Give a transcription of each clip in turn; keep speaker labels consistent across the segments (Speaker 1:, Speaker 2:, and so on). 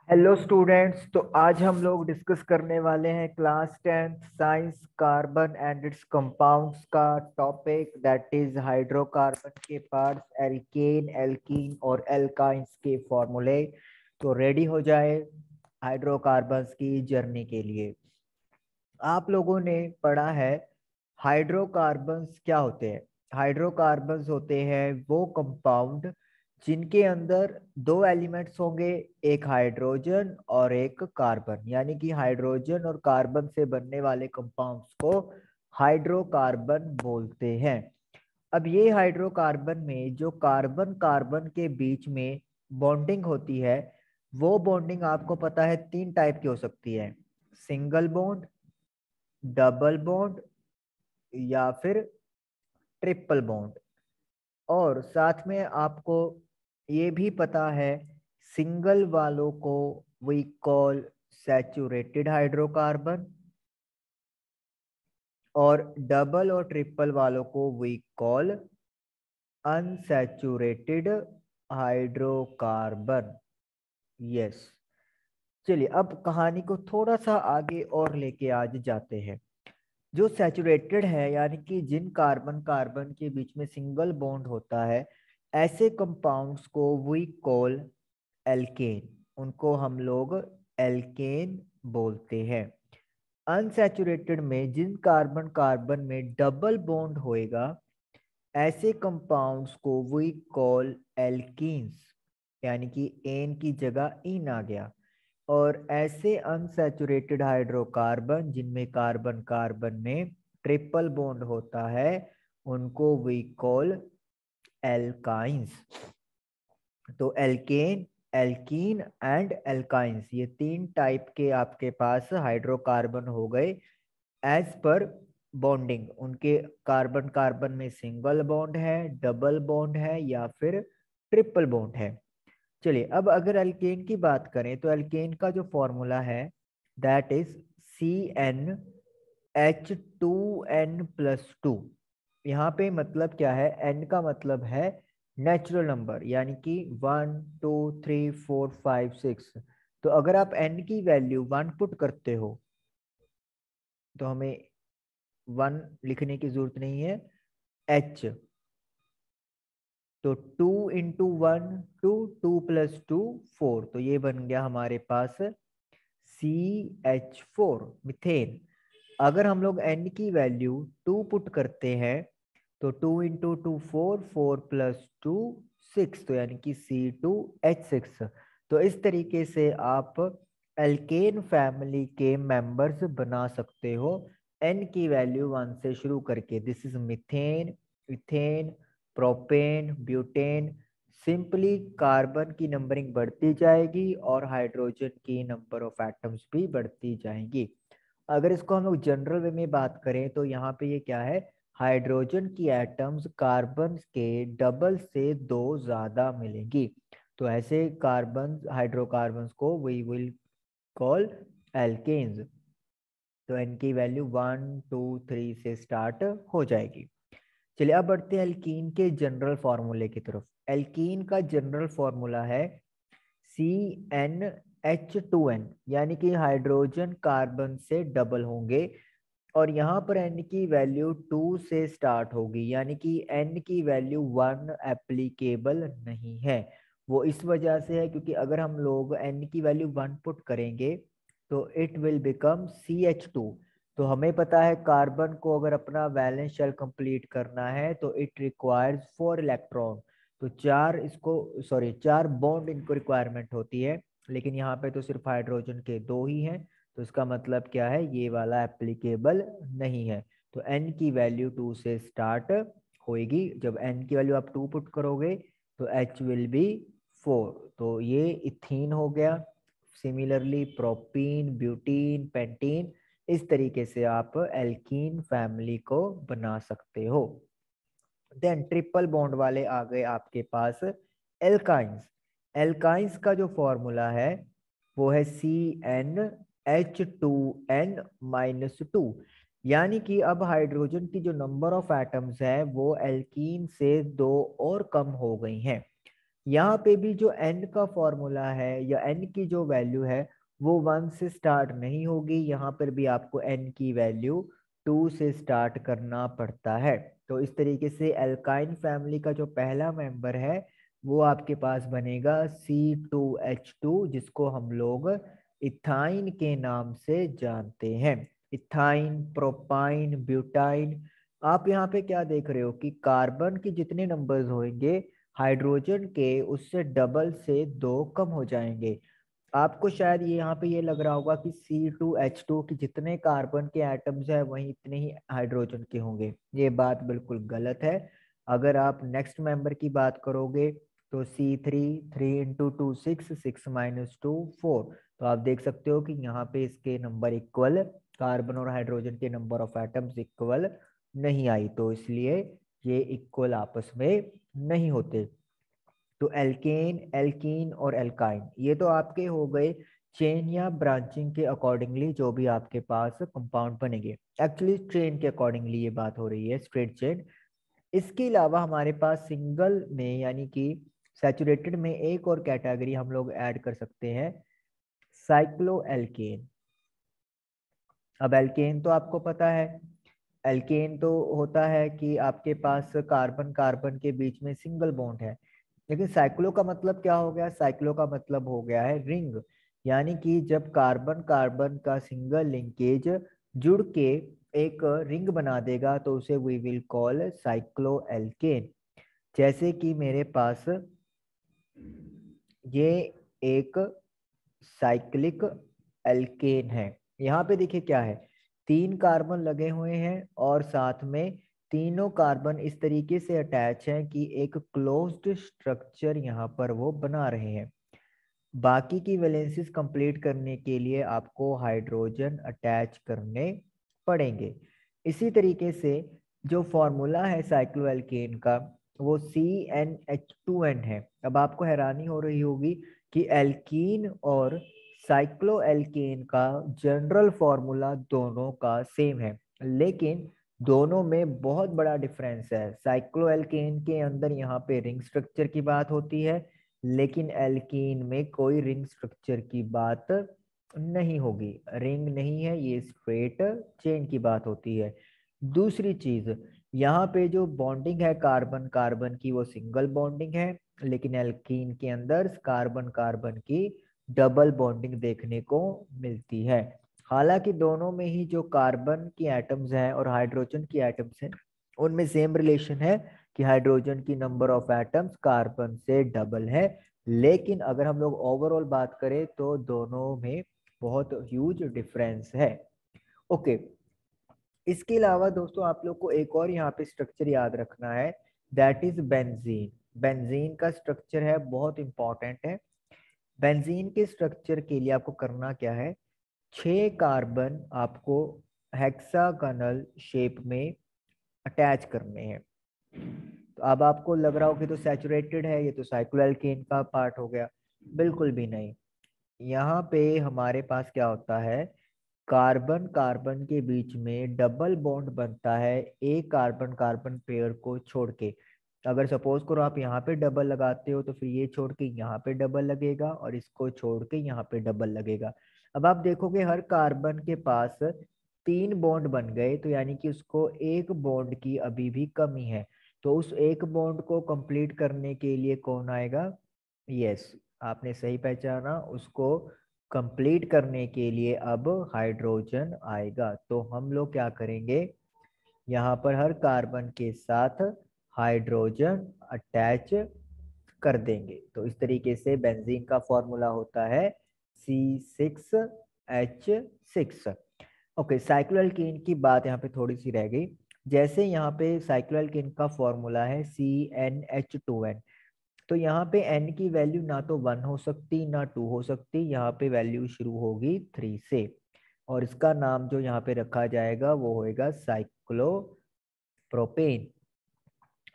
Speaker 1: Hello students. तो आज हम लोग डिस्कस करने वाले हैं class 10th science carbon and it's compounds का टॉपिक दैट इज हाइड्रोकार्बन के पार्ट्स एल्केन एल्कीन और एल्काइंस के फॉर्मूले। तो रेडी हो जाए हाइड्रोकार्बन्स की जर्नी के लिए। आप लोगों ने पढ़ा है हाइड्रोकार्बन्स क्या होते हैं। हाइड्रोकार्बन्स होते हैं वो कंपाउंड जिनके अंदर दो एलिमेंट्स होंगे, एक हाइड्रोजन और एक कार्बन, यानी कि हाइड्रोजन और कार्बन से बनने वाले कंपाउंड्स को हाइड्रोकार्बन बोलते हैं। अब ये हाइड्रोकार्बन में जो कार्बन कार्बन के बीच में बॉन्डिंग होती है, वो बॉन्डिंग आपको पता है तीन टाइप की हो सकती है, सिंगल बॉन्ड, डबल बॉन्ड या फिर ट्रिपल बॉन्ड। और साथ में आपको ये भी पता है सिंगल वालों को वी कॉल सैचुरेटेड हाइड्रोकार्बन और डबल और ट्रिपल वालों को we call unsaturated hydrocarbon. Yes, चलिए अब कहानी को थोड़ा सा आगे और लेके आज जाते हैं। जो सैचुरेटेड है यानी कि जिन कार्बन कार्बन के बीच में सिंगल बॉन्ड होता है, ऐसे कंपाउंड्स को वी कॉल एल्केन, उनको हम लोग एल्केन बोलते हैं। अनसैचुरेटेड में जिन कार्बन कार्बन में डबल बॉन्ड होएगा, ऐसे कंपाउंड्स को वी कॉल एल्कीन्स, यानी कि एन की जगह इन आ गया। और ऐसे अनसैचुरेटेड हाइड्रोकार्बन जिनमें कार्बन कार्बन में ट्रिपल बॉन्ड होता है, उनको वी कॉल एल्काइंस। तो एल्केन, एल्कीन एंड एल्काइंस, ये तीन टाइप के आपके पास हाइड्रोकार्बन हो गए एज पर बॉन्डिंग। उनके कार्बन कार्बन में सिंगल बॉन्ड है, डबल बॉन्ड है या फिर ट्रिपल बॉन्ड है। चलिए अब अगर एल्केन की बात करें तो एल्केन का जो फॉर्मूला है दैट इज CnH2n+2। यहाँ पे मतलब क्या है, n का मतलब है नेचुरल नंबर, यानी कि 1 2 3 4 5 6। तो अगर आप n की वैल्यू 1 पुट करते हो तो हमें 1 लिखने की जरूरत नहीं है, h। तो 2 × 1 2, 2 + 2 4, तो ये बन गया हमारे पास CH4 मिथेन। अगर हम लोग n की वैल्यू 2 पुट करते हैं तो 2 × 2 4, 4 + 2 6, तो यानी कि C2H6। तो इस तरीके से आप एल्केन फैमिली के मेंबर्स बना सकते हो n की वैल्यू 1 से शुरू करके। This is methane, ethane, propane, butane. Simply carbon की नंबरिंग बढ़ती जाएगी और हाइड्रोजन की नंबर ऑफ एटम्स भी बढ़ती जाएंगी। अगर इसको हम लोग जनरल वे में बात करें तो यहाँ पे ये क्या है, हाइड्रोजन की एटम्स कार्बन के डबल से 2 ज्यादा मिलेंगी। तो ऐसे कार्बन हाइड्रोकार्बन्स को वी विल कॉल एल्केन्स। तो इनकी वैल्यू 1 2 3 से स्टार्ट हो जाएगी। चलिए अब बढ़ते हैं एल्कीन के जनरल फॉर्मूले की तरफ। एल्कीन का जनरल फॉर्मूला है CnH2n, यानी कि हाइड्रोजन कार्बन से डबल होंगे और यहाँ पर n की वैल्यू 2 से स्टार्ट होगी, यानी कि n की वैल्यू 1 एप्लीकेबल नहीं है। वो इस वजह से है क्योंकि अगर हम लोग n की वैल्यू 1 पुट करेंगे तो इट विल बिकम CH2। तो हमें पता है कार्बन को अगर अपना वैलेंस शेल कंप्लीट करना है तो इट रिक्वायर्स 4 इलेक्ट्रॉन। तो 4 बॉन्ड इनको रिक्वायरमेंट होती है, लेकिन यहाँ पे तो सिर्फ हाइड्रोजन के 2 ही हैं। तो इसका मतलब क्या है, ये वाला एप्लीकेबल नहीं है। तो n की वैल्यू 2 से स्टार्ट होएगी। जब n की वैल्यू आप 2 पुट करोगे तो h विल बी 4। तो ये इथीन हो गया। सिमिलरली प्रोपीन, ब्यूटीन, पेंटीन, इस तरीके से आप एल्कीन फैमिली को बना सकते हो। देन ट्रिपल बॉन्ड वाले आ गए आपके पास एल्काइंस। एल्काइंस का जो फॉर्मूला है वो है CnH2n-2, यानी कि अब हाइड्रोजन की जो नंबर ऑफ एटम्स है वो एल्कीन से 2 और कम हो गई हैं। यहाँ पे भी जो n का फॉर्मूला है या n की जो वैल्यू है वो 1 से स्टार्ट नहीं होगी, यहाँ पर भी आपको n की वैल्यू 2 से स्टार्ट करना पड़ता है। तो इस तरीके से एल्काइन फैमिली का जो पहला मेंबर है वो आपके पास बनेगा C2H2, जिसको हम लोग इथाइन के नाम से जानते हैं। Ethyne, propyne, butyne. आप यहाँ पे क्या देख रहे हो कि कार्बन के जितने नंबर्स होंगे हाइड्रोजन के उससे डबल से 2 कम हो जाएंगे। आपको शायद ये यहाँ पे ये लग रहा होगा कि C2H2 के जितने कार्बन के एटम्स है वहीं इतने ही हाइड्रोजन के होंगे। ये बात बिल्कुल गलत है। अगर आप नेक्स्ट मेंबर की बात करोगे तो C3, 3 इंटू 2 6, 6 माइनस 2 4। तो आप देख सकते हो कि यहाँ पे इसके नंबर इक्वल, कार्बन और हाइड्रोजन के नंबर ऑफ एटम्स इक्वल नहीं आई, तो इसलिए ये इक्वल आपस में नहीं होते। तो एल्केन, एल्कीन और एल्काइन ये तो आपके हो गए चेन या ब्रांचिंग के अकॉर्डिंगली जो भी आपके पास कंपाउंड बनेंगे। एक्चुअली चेन के अकॉर्डिंगली ये बात हो रही है, स्ट्रेट चेन। इसके अलावा हमारे पास सिंगल में यानी कि सैचुरेटेड में एक और कैटेगरी हम लोग ऐड कर सकते हैं, साइक्लो एल्केन। अब एल्केन तो आपको पता है, एल्केन तो होता है कि आपके पास कार्बन कार्बन के बीच में सिंगल बॉन्ड है। लेकिन साइक्लो का मतलब क्या हो गया? साइक्लो का मतलब हो गया है रिंग, यानी कि जब कार्बन कार्बन का सिंगल लिंकेज जुड़ के एक रिंग बना देगा तो उसे we will call cycloalkane. जैसे कि मेरे पास ये एक साइक्लिक एल्केन है। यहाँ पे देखिए क्या है, 3 कार्बन लगे हुए हैं और साथ में तीनों कार्बन इस तरीके से अटैच हैं कि एक क्लोज्ड स्ट्रक्चर यहाँ पर वो बना रहे हैं। बाकी की वैलेंसीज कंप्लीट करने के लिए आपको हाइड्रोजन अटैच करने पड़ेंगे। इसी तरीके से जो फॉर्मूला है साइक्लोएल्केन का वो CnH2n है। अब आपको हैरानी हो रही होगी कि एल्कीन और साइक्लोएल्केन का जनरल फॉर्मूला दोनों का सेम है, लेकिन दोनों में बहुत बड़ा डिफरेंस है। साइक्लोएल्केन के अंदर यहाँ पे रिंग स्ट्रक्चर की बात होती है, लेकिन एल्कीन में कोई रिंग स्ट्रक्चर की बात नहीं होगी। रिंग नहीं है, ये स्ट्रेट चेन की बात होती है। दूसरी चीज, यहाँ पे जो बॉन्डिंग है कार्बन कार्बन की वो सिंगल बॉन्डिंग है, लेकिन एल्कीन के अंदर कार्बन कार्बन की डबल बॉन्डिंग देखने को मिलती है। हालांकि दोनों में ही जो कार्बन की एटम्स हैं और हाइड्रोजन की एटम्स हैं उनमें सेम रिलेशन है कि हाइड्रोजन की नंबर ऑफ एटम्स कार्बन से डबल है, लेकिन अगर हम लोग ओवरऑल बात करें तो दोनों में बहुत ह्यूज डिफरेंस है। ओके, इसके अलावा दोस्तों आप लोग को एक और यहाँ पे स्ट्रक्चर याद रखना है, दैट इज बेंजीन। बेंजीन का स्ट्रक्चर है बहुत इंपॉर्टेंट है। बेंजीन के स्ट्रक्चर के लिए आपको करना क्या है, 6 कार्बन आपको हेक्सागोनल शेप में अटैच करने हैं। तो अब आपको लग रहा हो कि तो सैचुरेटेड है, ये तो साइक्लोएल्केन का पार्ट हो गया। बिल्कुल भी नहीं। यहाँ पे हमारे पास क्या होता है, कार्बन कार्बन के बीच में डबल बॉन्ड बनता है एक कार्बन कार्बन पेयर को छोड़ के। अगर सपोज करो आप यहाँ पे डबल लगाते हो तो फिर ये छोड़ के यहाँ पे डबल लगेगा और इसको छोड़ के यहाँ पे डबल लगेगा। अब आप देखोगे हर कार्बन के पास 3 बॉन्ड बन गए, तो यानी कि उसको एक बॉन्ड की अभी भी कमी है। तो उस एक बॉन्ड को कंप्लीट करने के लिए कौन आएगा? यस, आपने सही पहचाना, उसको कंप्लीट करने के लिए अब हाइड्रोजन आएगा। तो हम लोग क्या करेंगे, यहाँ पर हर कार्बन के साथ हाइड्रोजन अटैच कर देंगे। तो इस तरीके से बेंजीन का फॉर्मूला होता है C6H6। ओके, साइक्लोएल्केन की बात यहाँ पे थोड़ी सी रह गई। जैसे यहाँ पे साइक्लोएल्केन का फॉर्मूला है CnH2n, तो यहाँ पे n की वैल्यू ना तो 1 हो सकती ना 2 हो सकती, यहाँ पे वैल्यू शुरू होगी 3 से, और इसका नाम जो यहाँ पे रखा जाएगा वो होएगा साइक्लोप्रोपेन।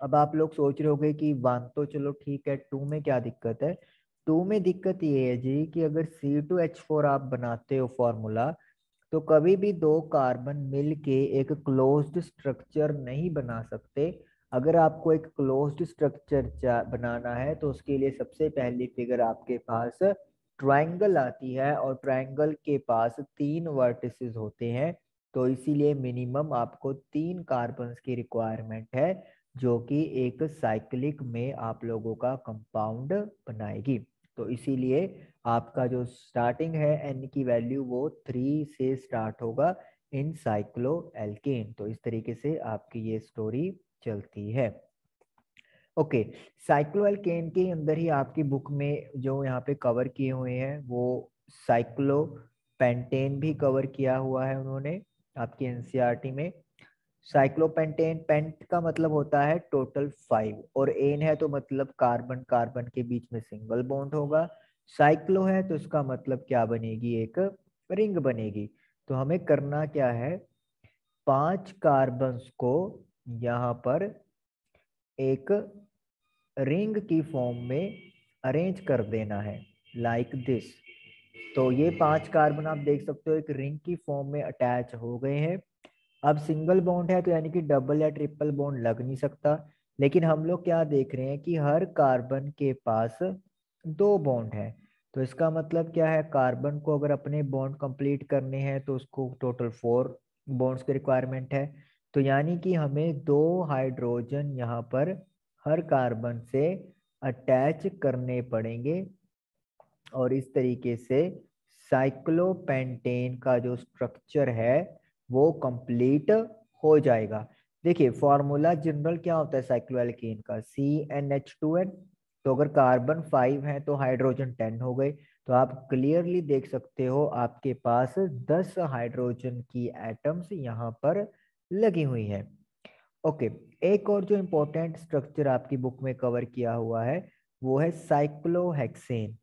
Speaker 1: अब आप लोग सोच रहे होगे कि 1 तो चलो ठीक है, 2 में क्या दिक्कत है? 2 में दिक्कत ये है जी कि अगर C2H4 आप बनाते हो फॉर्मूला तो कभी भी 2 कार्बन मिल के एक क्लोज्ड स्ट्रक्चर नहीं बना सकते अगर आपको एक क्लोज्ड स्ट्रक्चर बनाना है तो उसके लिए सबसे पहली फिगर आपके पास ट्रायंगल आती है, और ट्रायंगल के पास 3 वर्टिसेस होते हैं। तो इसीलिए मिनिमम आपको 3 कार्बन्स की रिक्वायरमेंट है, जो कि एक साइक्लिक में आप लोगों का कंपाउंड बनाएगी। तो इसीलिए आपका जो स्टार्टिंग है एन की वैल्यू वो 3 से स्टार्ट होगा इन साइक्लो एल्केन। तो इस तरीके से आपकी ये स्टोरी चलती है। ओके, साइक्लो एल्केन के अंदर ही आपकी बुक में जो यहाँ पे कवर किए हुए हैं वो साइक्लो पेंटेन भी कवर किया हुआ है उन्होंने आपकी एनसीईआरटी में। साइक्लोपेंटेन, पेंट का मतलब होता है टोटल 5, और एन है तो मतलब कार्बन कार्बन के बीच में सिंगल बॉन्ड होगा। साइक्लो है तो इसका मतलब क्या बनेगी, एक रिंग बनेगी। तो हमें करना क्या है, 5 कार्बन्स को यहाँ पर एक रिंग की फॉर्म में अरेंज कर देना है, लाइक दिस। तो ये 5 कार्बन आप देख सकते हो एक रिंग की फॉर्म में अटैच हो गए हैं। अब सिंगल बॉन्ड है तो यानी कि डबल या ट्रिपल बॉन्ड लग नहीं सकता, लेकिन हम लोग क्या देख रहे हैं कि हर कार्बन के पास 2 बॉन्ड है। तो इसका मतलब क्या है, कार्बन को अगर अपने बॉन्ड कंप्लीट करने हैं तो उसको टोटल 4 बॉन्ड्स की रिक्वायरमेंट है। तो यानी कि हमें 2 हाइड्रोजन यहाँ पर हर कार्बन से अटैच करने पड़ेंगे, और इस तरीके से साइक्लोपेंटेन का जो स्ट्रक्चर है वो कंप्लीट हो जाएगा। देखिए फॉर्मूला जनरल क्या होता है साइक्लोएल्केन का, CnH2n। तो अगर कार्बन 5 है तो हाइड्रोजन 10 हो गए। तो आप क्लियरली देख सकते हो आपके पास 10 हाइड्रोजन की एटम्स यहाँ पर लगी हुई है। ओके, एक और जो इम्पोर्टेंट स्ट्रक्चर आपकी बुक में कवर किया हुआ है वो है साइक्लोहेक्सेन।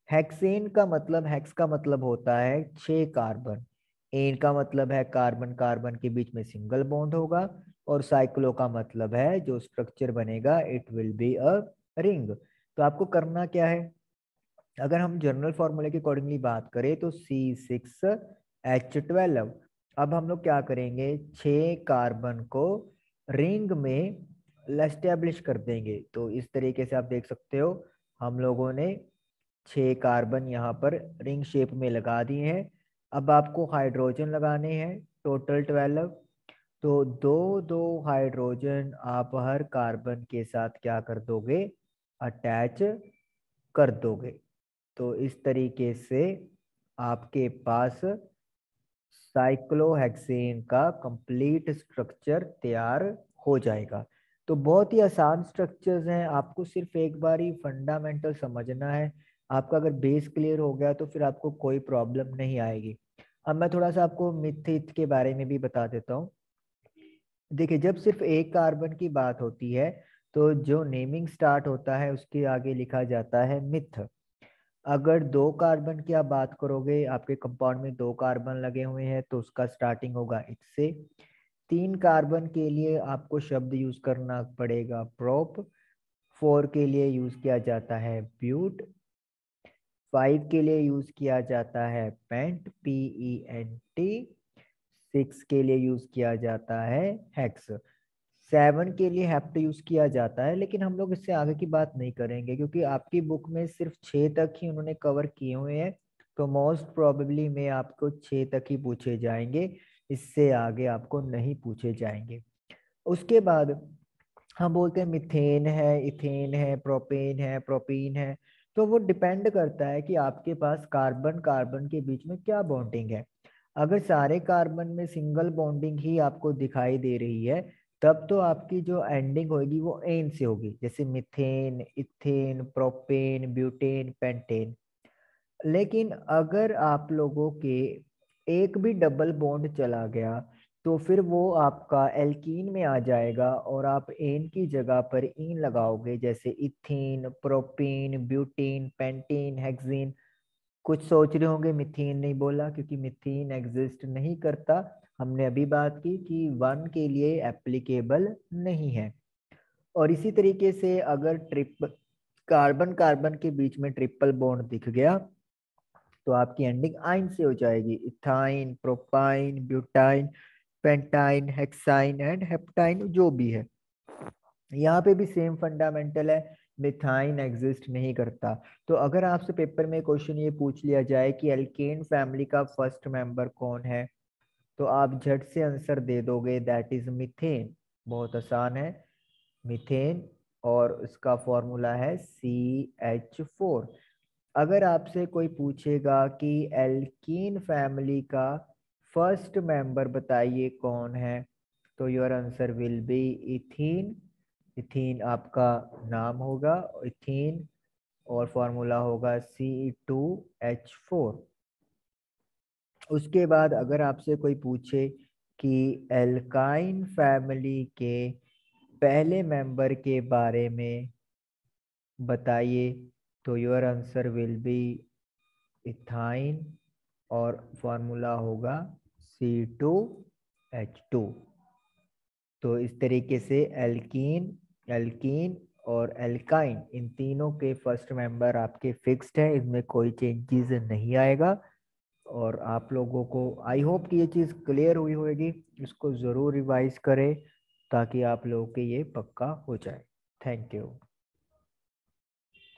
Speaker 1: हेक्सेन का मतलब, हेक्स का मतलब होता है 6 कार्बन, एन का मतलब है कार्बन कार्बन के बीच में सिंगल बॉन्ड होगा, और साइक्लो का मतलब है जो स्ट्रक्चर बनेगा it will be a ring. तो आपको करना क्या है, अगर हम जनरल फॉर्मूले के अकॉर्डिंगली बात करें तो C6H12। अब हम लोग क्या करेंगे, 6 कार्बन को रिंग में एस्टेब्लिश कर देंगे। तो इस तरीके से आप देख सकते हो हम लोगों ने 6 कार्बन यहाँ पर रिंग शेप में लगा दिए हैं। अब आपको हाइड्रोजन लगाने हैं टोटल 12। तो दो दो हाइड्रोजन आप हर कार्बन के साथ क्या कर दोगे, अटैच कर दोगे। तो इस तरीके से आपके पास साइक्लोहेक्सेन का कंप्लीट स्ट्रक्चर तैयार हो जाएगा। तो बहुत ही आसान स्ट्रक्चर्स हैं, आपको सिर्फ एक बार ही फंडामेंटल समझना है। आपका अगर बेस क्लियर हो गया तो फिर आपको कोई प्रॉब्लम नहीं आएगी। अब मैं थोड़ा सा आपको मिथ के बारे में भी बता देता हूँ। देखिए जब सिर्फ एक कार्बन की बात होती है तो जो नेमिंग स्टार्ट होता है उसके आगे लिखा जाता है मिथ। अगर 2 कार्बन की आप बात करोगे, आपके कंपाउंड में 2 कार्बन लगे हुए हैं तो उसका स्टार्टिंग होगा इससे। 3 कार्बन के लिए आपको शब्द यूज करना पड़ेगा प्रोप। 4 के लिए यूज किया जाता है ब्यूट। 5 के लिए यूज किया जाता है पेंट, PENT। 6 के लिए यूज किया जाता है हेक्स। 7 के लिए हैप्ट यूज किया जाता है, लेकिन हम लोग इससे आगे की बात नहीं करेंगे क्योंकि आपकी बुक में सिर्फ 6 तक ही उन्होंने कवर किए हुए हैं। तो मोस्ट प्रोबेबली में आपको 6 तक ही पूछे जाएंगे, इससे आगे आपको नहीं पूछे जाएंगे। उसके बाद हम बोलते हैं मिथेन है, इथेन है, प्रोपेन है, प्रोपीन है। तो वो डिपेंड करता है कि आपके पास कार्बन कार्बन के बीच में क्या बॉन्डिंग है। अगर सारे कार्बन में सिंगल बॉन्डिंग ही आपको दिखाई दे रही है तब तो आपकी जो एंडिंग होगी वो एन से होगी, जैसे methane, ethane, propane, butane, pentane. लेकिन अगर आप लोगों के एक भी डबल बॉन्ड चला गया तो फिर वो आपका एल्कीन में आ जाएगा, और आप एन की जगह पर इन लगाओगे, जैसे ethane, propane, butane, pentane, hexane. कुछ सोच रहे होंगे मिथेन नहीं बोला क्योंकि मिथेन एग्जिस्ट नहीं करता। हमने अभी बात की कि 1 के लिए एप्लीकेबल नहीं है। और इसी तरीके से अगर ट्रिप कार्बन कार्बन के बीच में ट्रिपल बॉन्ड दिख गया तो आपकी एंडिंग आइन से हो जाएगी, ethyne, propyne, butyne, pentyne, hexyne and heptyne जो भी है। यहाँ पे भी सेम फंडामेंटल है, मिथाइन एग्जिस्ट नहीं करता। तो अगर आपसे पेपर में क्वेश्चन ये पूछ लिया जाए कि एल्केन फैमिली का फर्स्ट मेंबर कौन है, तो आप झट से आंसर दे दोगे दैट इज मीथेन। बहुत आसान है, मीथेन, और इसका फॉर्मूला है CH4। अगर आपसे कोई पूछेगा कि एल्कीन फैमिली का फर्स्ट मेंबर बताइए कौन है, तो your answer will be ethene. Ethene आपका नाम होगा, इथीन, और फॉर्मूला होगा C2H4। उसके बाद अगर आपसे कोई पूछे कि एल्काइन फैमिली के पहले मेंबर के बारे में बताइए, तो your answer will be ethyne, और फॉर्मूला होगा C2H2। तो इस तरीके से एल्कीन, एल्कीन और एल्काइन, इन तीनों के फर्स्ट मेंबर आपके फिक्स्ड है, इसमें कोई चेंजेस नहीं आएगा। और आप लोगों को आई होप कि ये चीज़ क्लियर हुई होगी, इसको ज़रूर रिवाइज करें ताकि आप लोगों के ये पक्का हो जाए। Thank you.